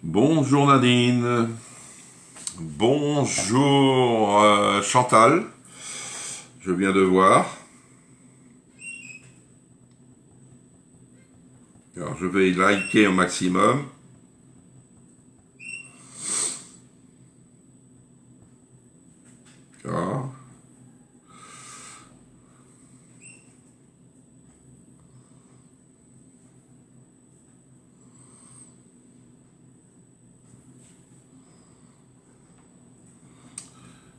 Bonjour Nadine, bonjour Chantal, je viens de voir. Alors je vais liker au maximum. Ah.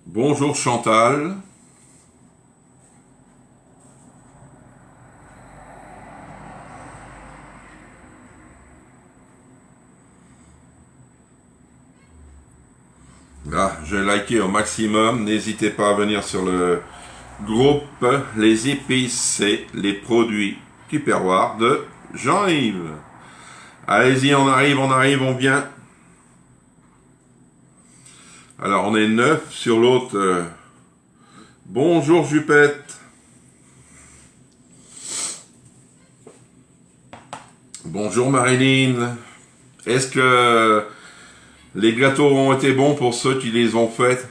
Bonjour Chantal. Ah, j'ai liké au maximum. N'hésitez pas à venir sur le groupe Les épices et les produits Tupperware de Jean-Yves. Allez-y, on arrive, on vient. Alors, on est 9 sur l'autre. Bonjour Jupette. Bonjour Marilyn. Est-ce que les gâteaux ont été bons pour ceux qui les ont faits?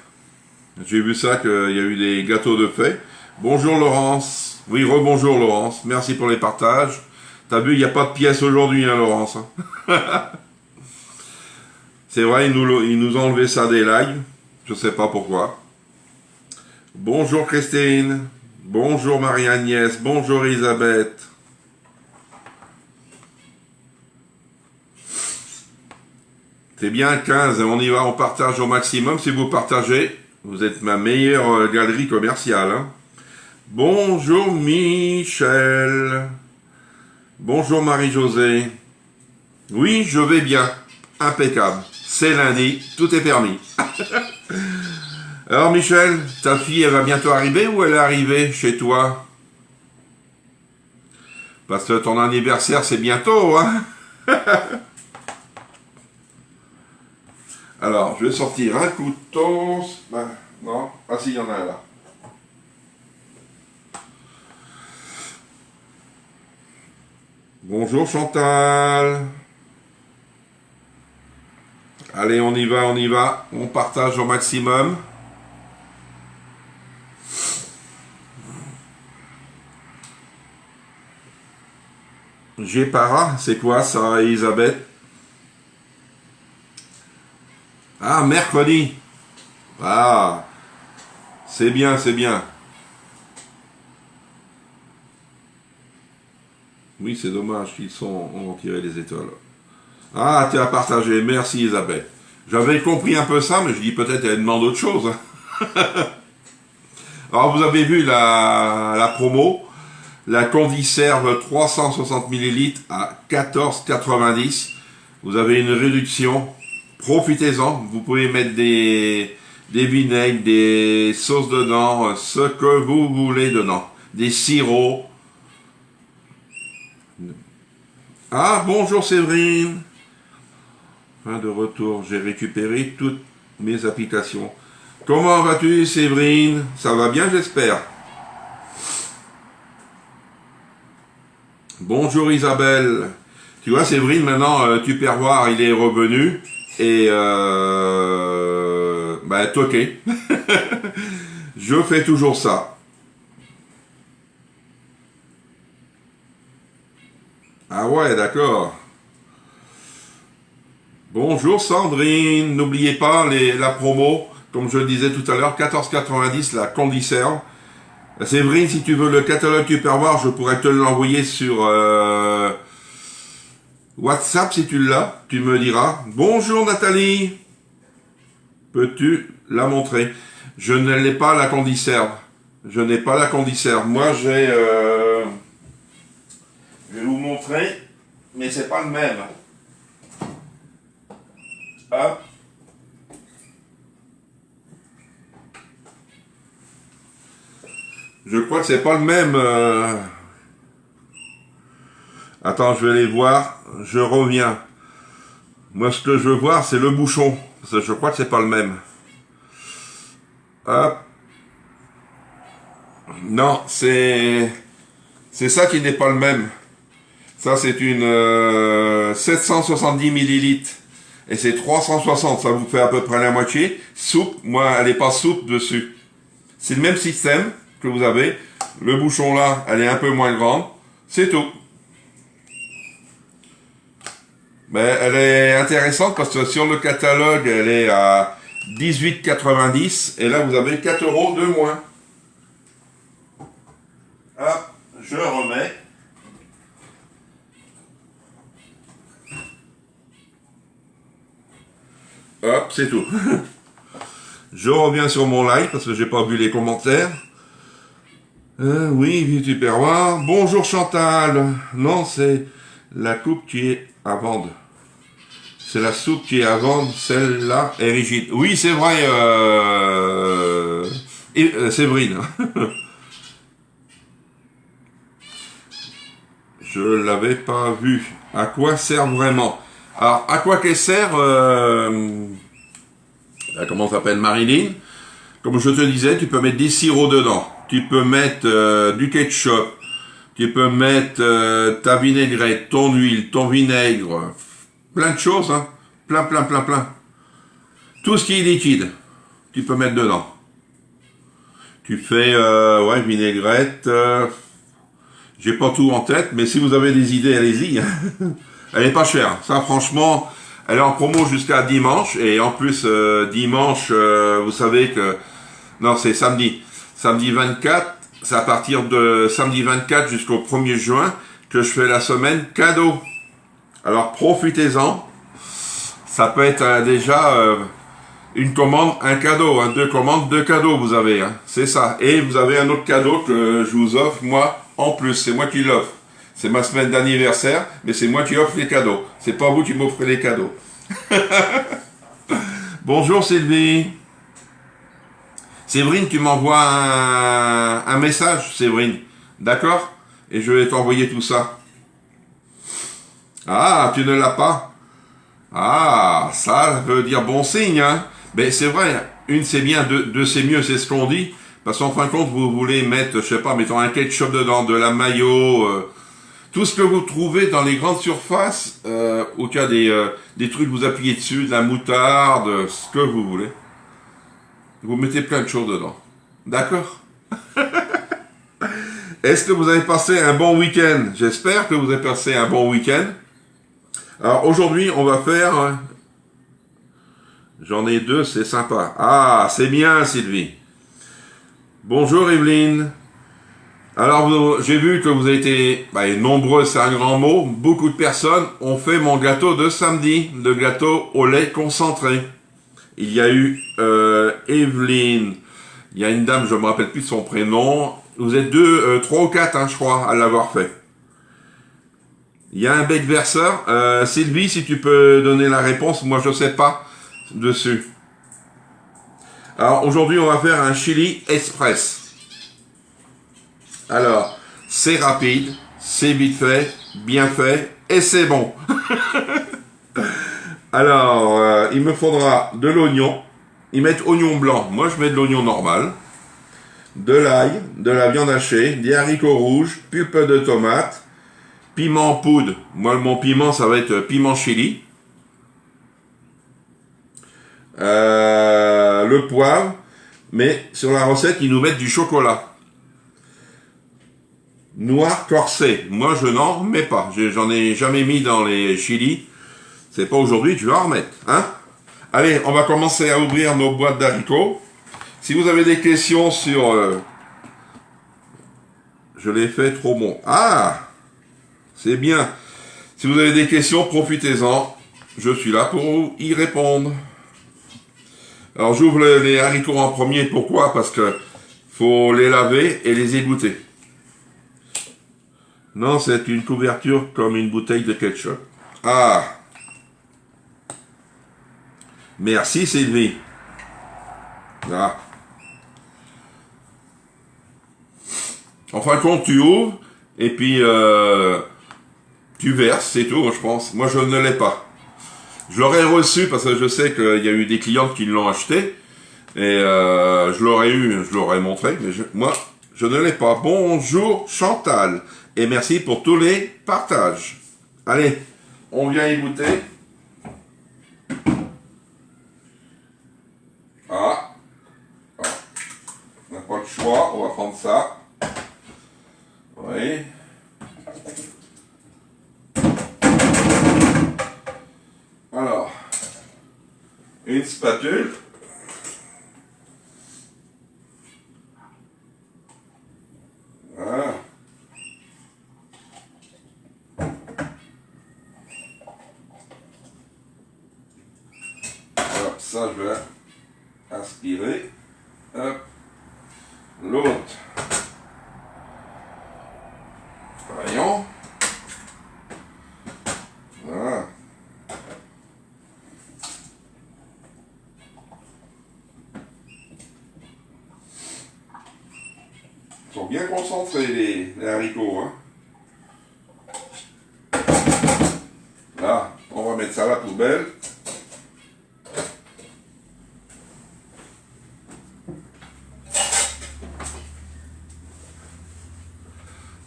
J'ai vu ça, qu'il y a eu des gâteaux de fait. Bonjour Laurence. Oui, rebonjour Laurence. Merci pour les partages. T'as vu, il n'y a pas de pièces aujourd'hui, hein, Laurence. C'est vrai, ils nous ont enlevé ça des lives. Je sais pas pourquoi. Bonjour Christine. Bonjour Marie-Agnès. Bonjour Elisabeth. C'est bien 15, on y va, on partage au maximum. Si vous partagez, vous êtes ma meilleure galerie commerciale. Hein. Bonjour Michel. Bonjour Marie-Josée. Oui, je vais bien. Impeccable. C'est lundi, tout est permis. Alors Michel, ta fille, elle va bientôt arriver ou elle est arrivée chez toi? Parce que ton anniversaire, c'est bientôt, hein. Alors, je vais sortir un couteau. Ben, non, ah si, il y en a un là. Bonjour Chantal. Allez, on y va, on y va. On partage au maximum. J'ai para, c'est quoi ça, Elisabeth? Ah, mercredi. Ah, c'est bien, c'est bien. Oui, c'est dommage qu'ils ont tiré les étoiles. Ah, tu as partagé. Merci Isabelle. J'avais compris un peu ça, mais je dis peut-être elle demande autre chose. Alors, vous avez vu la promo. La conserve 360 ml à 14,90. Vous avez une réduction. Profitez-en. Vous pouvez mettre des vinaigres, des sauces dedans, ce que vous voulez dedans. Des sirops. Ah, bonjour Séverine. Fin de retour. J'ai récupéré toutes mes applications. Comment vas-tu Séverine? Ça va bien, j'espère. Bonjour Isabelle. Tu vois Séverine, maintenant Tupperware il est revenu et toqué. Je fais toujours ça. Ah ouais, d'accord. Bonjour Sandrine, n'oubliez pas la promo, comme je le disais tout à l'heure, 14,90 la Condiserve. Séverine, si tu veux le catalogue Tupperware, je pourrais te l'envoyer sur WhatsApp si tu l'as, tu me diras. Bonjour Nathalie, peux-tu la montrer? Je ne l'ai pas la Condiserve. Je n'ai pas la Condiserve. Moi j'ai... je vais vous montrer, mais c'est pas le même. Hop. Je crois que c'est pas le même. Attends, je vais les voir. Je reviens. Moi, ce que je veux voir, c'est le bouchon. Parce que je crois que c'est pas le même. Hop. Non, c'est ça qui n'est pas le même. Ça, c'est une 770 millilitres. Et c'est 360. Ça vous fait à peu près la moitié. Soupe. Moi, elle n'est pas soupe dessus. C'est le même système que vous avez. Le bouchon là, elle est un peu moins grande. C'est tout. Mais elle est intéressante parce que sur le catalogue, elle est à 18,90 et là vous avez 4 € de moins. Hop, je remets. Hop, c'est tout. Je reviens sur mon live parce que j'ai pas vu les commentaires. Oui, vieux Tupperware. Bonjour Chantal. Non, c'est la coupe qui est à vendre. C'est la soupe qui est à vendre, celle-là est rigide. Oui, c'est vrai, Séverine. Je l'avais pas vu. À quoi sert vraiment? Alors, à quoi qu'elle sert comment ça s'appelle, Marilyn? Comme je te disais, tu peux mettre des sirops dedans. Tu peux mettre du ketchup. Tu peux mettre ta vinaigrette, ton huile, ton vinaigre. Plein de choses, hein. Plein. Tout ce qui est liquide, tu peux mettre dedans. Tu fais, ouais, vinaigrette. J'ai pas tout en tête, mais si vous avez des idées, allez-y. Elle est pas chère. Ça, franchement, elle est en promo jusqu'à dimanche. Et en plus, dimanche, vous savez que... Non, c'est samedi. Samedi 24, c'est à partir de samedi 24 jusqu'au 1er juin que je fais la semaine cadeau. Alors, profitez-en. Ça peut être déjà une commande, un cadeau. Hein. 2 commandes, 2 cadeaux vous avez. Hein. C'est ça. Et vous avez un autre cadeau que je vous offre, moi, en plus. C'est moi qui l'offre. C'est ma semaine d'anniversaire, mais c'est moi qui offre les cadeaux. C'est pas vous qui m'offrez les cadeaux. Bonjour Sylvie. Séverine, tu m'envoies un message, Séverine. D'accord? Et je vais t'envoyer tout ça. Ah, tu ne l'as pas? Ah, ça veut dire bon signe, hein? Ben, c'est vrai, une c'est bien, deux c'est mieux, c'est ce qu'on dit. Parce qu'en fin de compte, vous voulez mettre, je sais pas, mettons un ketchup dedans, de la mayo, tout ce que vous trouvez dans les grandes surfaces, où il y a des trucs, vous appuyez dessus, de la moutarde, ce que vous voulez. Vous mettez plein de choses dedans. D'accord? Est-ce que vous avez passé un bon week-end? J'espère que vous avez passé un bon week-end. Alors aujourd'hui, on va faire... J'en ai 2, c'est sympa. Ah, c'est bien Sylvie. Bonjour Evelyne. Alors j'ai vu que vous avez été nombreux, c'est un grand mot. Beaucoup de personnes ont fait mon gâteau de samedi, le gâteau au lait concentré. Il y a eu Evelyne. Il y a une dame, je ne me rappelle plus de son prénom. Vous êtes 3 ou 4, hein, je crois, à l'avoir fait. Il y a un bec verseur. Sylvie, si tu peux donner la réponse, moi je ne sais pas dessus. Alors aujourd'hui, on va faire un chili express. Alors, c'est rapide, c'est vite fait, bien fait, et c'est bon. Alors, il me faudra de l'oignon. Ils mettent oignon blanc. Moi, je mets de l'oignon normal. De l'ail, de la viande hachée, des haricots rouges, pulpe de tomate, piment en poudre. Moi, mon piment, ça va être piment chili. Le poivre. Mais sur la recette, ils nous mettent du chocolat. Noir corsé. Moi, je n'en remets pas. J'en ai jamais mis dans les chili. C'est pas aujourd'hui que je vais en remettre. Hein? Allez, on va commencer à ouvrir nos boîtes d'haricots. Si vous avez des questions sur... je l'ai fait trop bon. Ah! C'est bien. Si vous avez des questions, profitez-en. Je suis là pour y répondre. Alors, j'ouvre les haricots en premier. Pourquoi? Parce que faut les laver et les égoutter. Non, c'est une couverture comme une bouteille de ketchup. Ah! Merci Sylvie. Ah. En fin de compte, tu ouvres et puis tu verses, c'est tout, je pense. Moi, je ne l'ai pas. Je l'aurais reçu parce que je sais qu'il y a eu des clientes qui l'ont acheté et je l'aurais montré, mais moi, je ne l'ai pas. Bonjour Chantal et merci pour tous les partages. Allez, on vient y goûter. Ah, on n'a pas le choix, on va prendre ça. Oui. Alors, une spatule. Voilà. Alors, ça, je vais aspirer. Hop. L'autre. Voyons. Voilà. Ils sont bien concentrés les haricots. Hein. Là, on va mettre ça à la poubelle.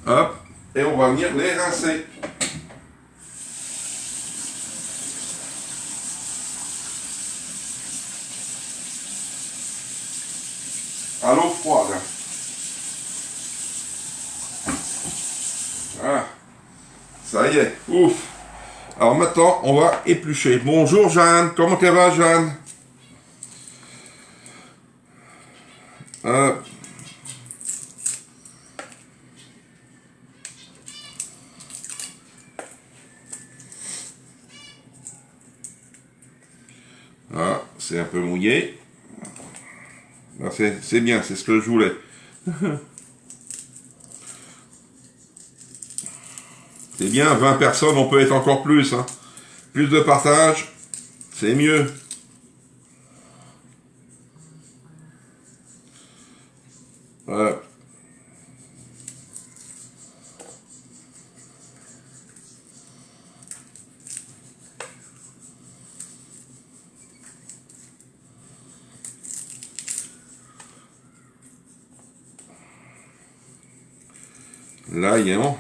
Hop, et on va venir les rincer. À l'eau froide. Voilà. Ça y est, ouf. Alors maintenant, on va éplucher. Bonjour Jeanne, comment ça va Jeanne? Voilà, c'est un peu mouillé. C'est bien, c'est ce que je voulais. C'est bien, 20 personnes, on peut être encore plus. Hein. Plus de partage, c'est mieux. Voilà. Là,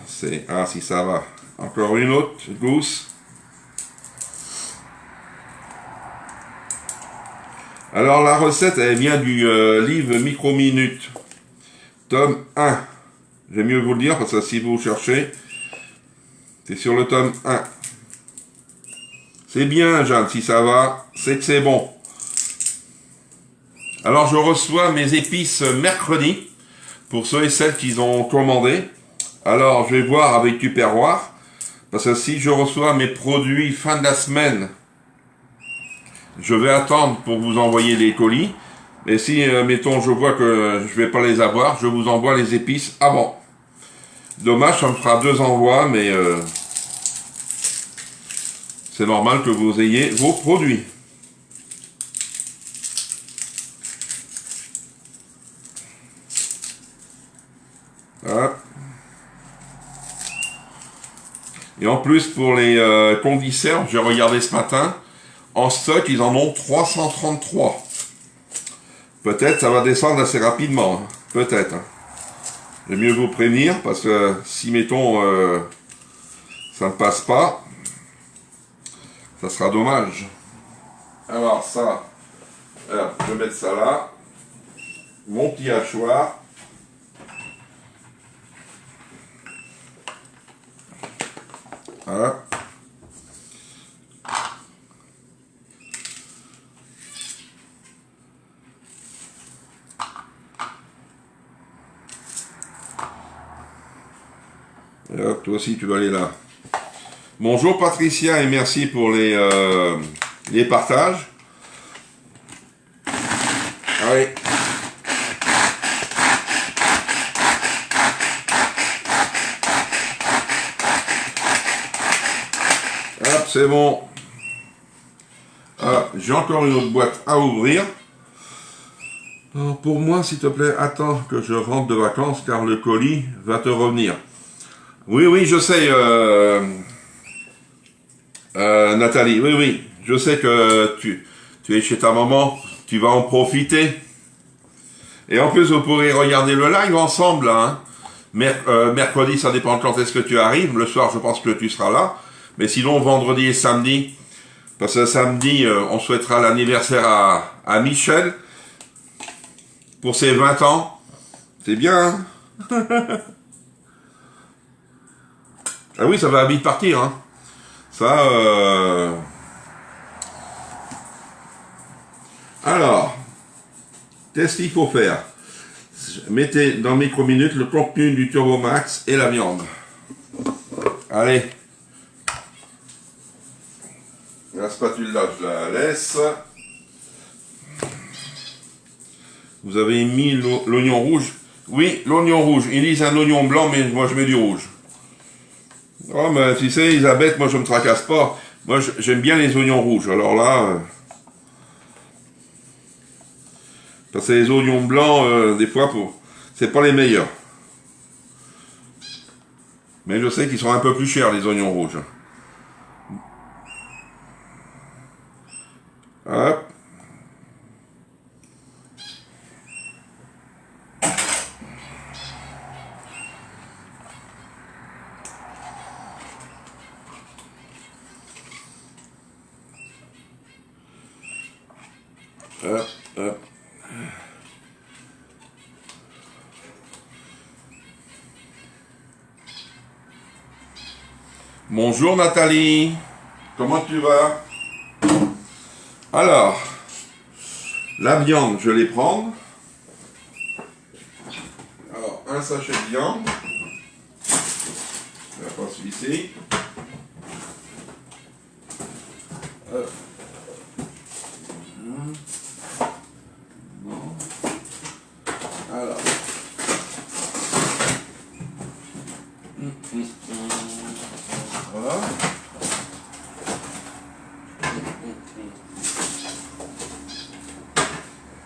c'est... Ah, si ça va. Encore une autre gousse. Alors, la recette, elle vient du livre Micro-Minutes. Tome 1. Je vais mieux vous le dire, parce que si vous cherchez, c'est sur le tome 1. C'est bien, Jeanne, si ça va, c'est que c'est bon. Alors, je reçois mes épices mercredi, pour ceux et celles qui ont commandé. Alors, je vais voir avec Tupperware, parce que si je reçois mes produits fin de la semaine, je vais attendre pour vous envoyer les colis. Et si, mettons, je vois que je vais pas les avoir, je vous envoie les épices avant. Dommage, ça me fera 2 envois, mais c'est normal que vous ayez vos produits. Voilà. Et en plus, pour les conserves, j'ai regardé ce matin, en stock, ils en ont 333. Peut-être ça va descendre assez rapidement. Hein. Peut-être. Hein. J'aime mieux vous prévenir, parce que si, mettons, ça ne passe pas, ça sera dommage. Alors ça, je vais mettre ça là. Mon petit hachoir. Et hop, toi aussi, tu vas aller là. Bonjour Patricia et merci pour les partages. Allez. Hop, c'est bon. Ah, j'ai encore une autre boîte à ouvrir. Alors, pour moi, s'il te plaît, attends que je rentre de vacances car le colis va te revenir. Oui, oui, je sais, Nathalie, oui, oui, je sais que tu es chez ta maman, tu vas en profiter. Et en plus, vous pourrez regarder le live ensemble, hein. Mercredi, ça dépend quand est-ce que tu arrives. Le soir, je pense que tu seras là. Mais sinon, vendredi et samedi, parce que samedi, on souhaitera l'anniversaire à Michel pour ses 20 ans. C'est bien, hein. Ah oui, ça va vite partir, hein. Ça, Alors, qu'est-ce qu'il faut faire? Mettez dans micro-minutes le contenu du Turbo Max et la viande. Allez. La spatule là, je la laisse. Vous avez mis l'oignon rouge? Oui, l'oignon rouge. Ils disent un oignon blanc, mais moi je mets du rouge. Oh, mais tu sais, Elisabeth, moi je me tracasse pas. Moi j'aime bien les oignons rouges. Alors là, parce que les oignons blancs, des fois, c'est pas les meilleurs. Mais je sais qu'ils sont un peu plus chers, les oignons rouges. Hop. Hop, hop. Bonjour Nathalie, comment tu vas? Alors, la viande, je vais prendre. Alors, un sachet de viande. Je vais prendre celui-ci. Bon. Alors. Voilà.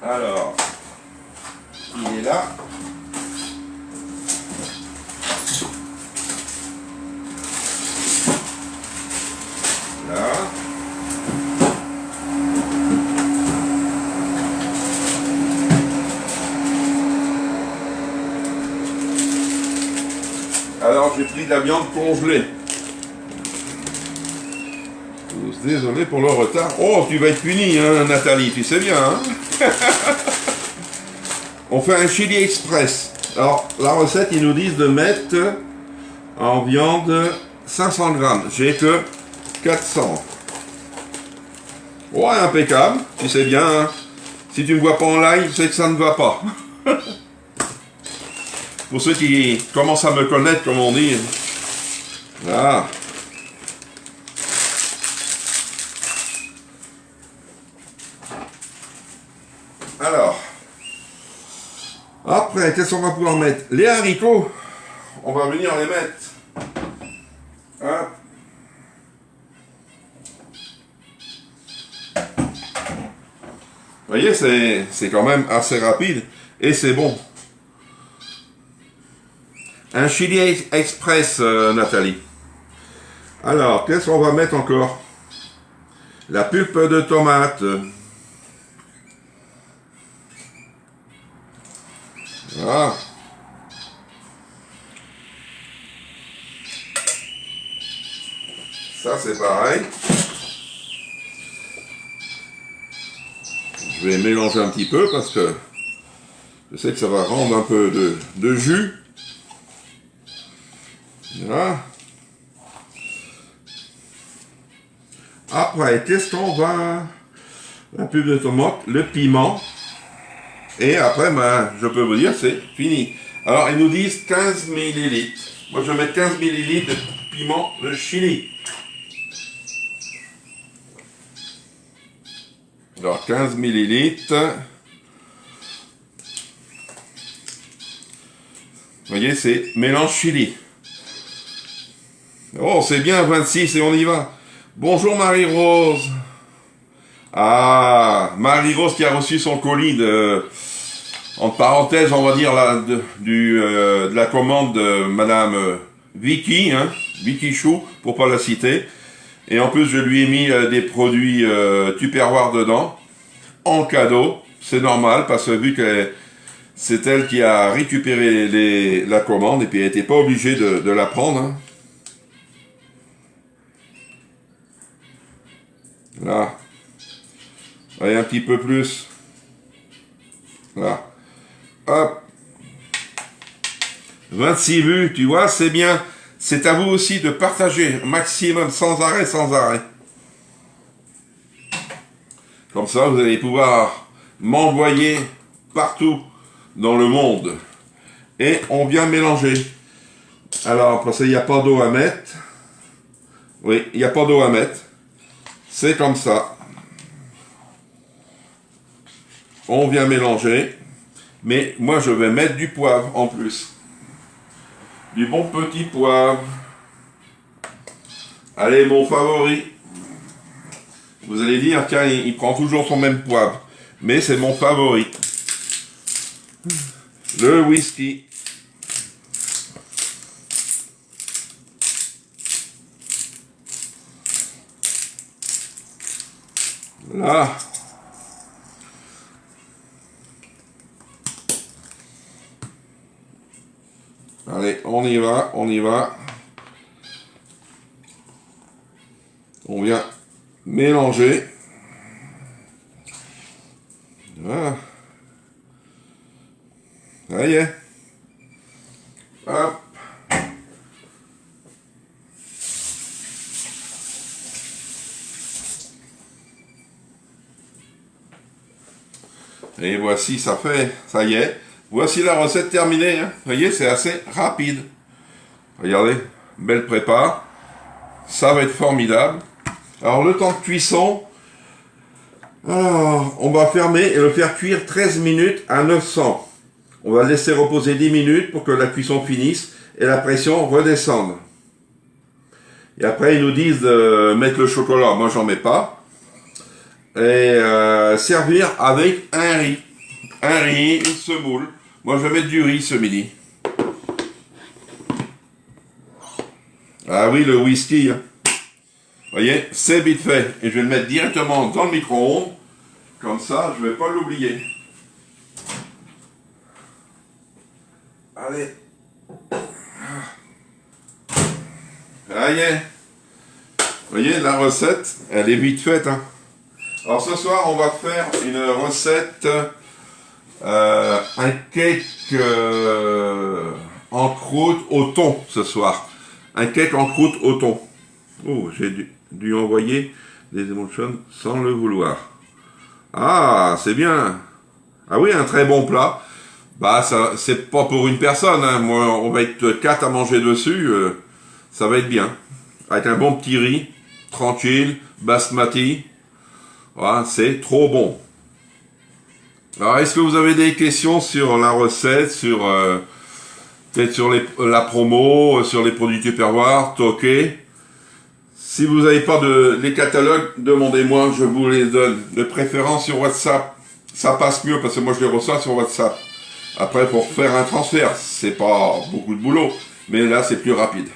Alors, il est là. Là. Alors, j'ai pris de la viande congelée. Désolé pour le retard. Oh, tu vas être puni, hein, Nathalie, tu sais bien, hein. On fait un chili express. Alors, la recette, ils nous disent de mettre en viande 500 grammes. J'ai que 400. Ouais, impeccable, tu sais bien, hein. Si tu ne me vois pas en live, c'est que ça ne va pas. Pour ceux qui commencent à me connaître, comme on dit. Là. Alors, après, qu'est-ce qu'on va pouvoir mettre? Les haricots, on va venir les mettre. Hein? Vous voyez, c'est quand même assez rapide et c'est bon. Un chili express, Nathalie. Alors, qu'est-ce qu'on va mettre encore? La pulpe de tomate. Voilà. Ça, c'est pareil. Je vais mélanger un petit peu parce que je sais que ça va rendre un peu de jus. Voilà. Après, qu'est-ce qu'on va... La pulpe de tomate, le piment. Et après, ben, je peux vous dire, c'est fini. Alors, ils nous disent 15 millilitres. Moi, je vais mettre 15 ml de piment de Chili. Alors, 15 ml. Vous voyez, c'est mélange chili. Oh, c'est bien, 26, et on y va. Bonjour Marie-Rose. Ah, Marie-Rose qui a reçu son colis de... En parenthèse, on va dire, là, de la commande de Madame Vicky, hein, Vicky Chou, pour pas la citer. Et en plus, je lui ai mis des produits Tupperware dedans, en cadeau. C'est normal, parce que vu que c'est elle qui a récupéré la commande, et puis elle n'était pas obligée de la prendre. Hein. Là. Allez, un petit peu plus. Là. Hop. 26 vues, tu vois, c'est bien. C'est à vous aussi de partager maximum, sans arrêt, sans arrêt. Comme ça, vous allez pouvoir m'envoyer partout dans le monde. Et on vient mélanger. Alors, parce qu'il n'y a pas d'eau à mettre. Oui, il n'y a pas d'eau à mettre. C'est comme ça. On vient mélanger. Mais moi, je vais mettre du poivre en plus. Du bon petit poivre. Allez, mon favori. Vous allez dire, tiens, il prend toujours son même poivre. Mais c'est mon favori. Le whisky. Là. Allez, on y va, on y va. On vient mélanger. Voilà. Ça y est. Hop. Et voici, ça y est. Voici la recette terminée. Hein. Vous voyez, c'est assez rapide. Regardez, belle prépa. Ça va être formidable. Alors, le temps de cuisson. Alors, on va fermer et le faire cuire 13 minutes à 900. On va le laisser reposer 10 minutes pour que la cuisson finisse et la pression redescende. Et après, ils nous disent de mettre le chocolat. Moi, j'en mets pas. Et servir avec un riz. Un riz, une semoule. Moi, je vais mettre du riz ce midi. Ah oui, le whisky. Hein. Vous voyez, c'est vite fait. Et je vais le mettre directement dans le micro-ondes. Comme ça, je ne vais pas l'oublier. Allez. Ça y est. Vous voyez, la recette, elle est vite faite. Hein. Alors ce soir, on va faire une recette, un cake en croûte au thon ce soir. Un cake en croûte au thon. Oh, j'ai dû envoyer des émotions sans le vouloir. Ah, c'est bien. Ah oui, un très bon plat. Bah, ça, c'est pas pour une personne. Hein. Moi, on va être 4 à manger dessus. Ça va être bien. Avec un bon petit riz, tranquille, basmati. Voilà, c'est trop bon. Alors, est-ce que vous avez des questions sur la recette, sur peut-être sur la promo, sur les produits Tupperware, toquez. Si vous n'avez pas les catalogues, demandez-moi, je vous les donne. De préférence sur WhatsApp. Ça passe mieux parce que moi je les reçois sur WhatsApp. Après, pour faire un transfert, c'est pas beaucoup de boulot, mais là c'est plus rapide.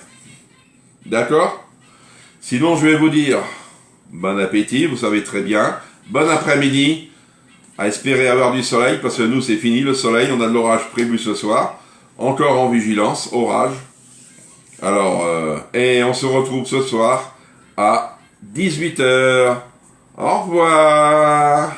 D'accord? Sinon, je vais vous dire bon appétit, vous savez très bien. Bon après-midi. À espérer avoir du soleil, parce que nous c'est fini le soleil, on a de l'orage prévu ce soir. Encore en vigilance, orage. Alors, et on se retrouve ce soir à 18 h. Au revoir.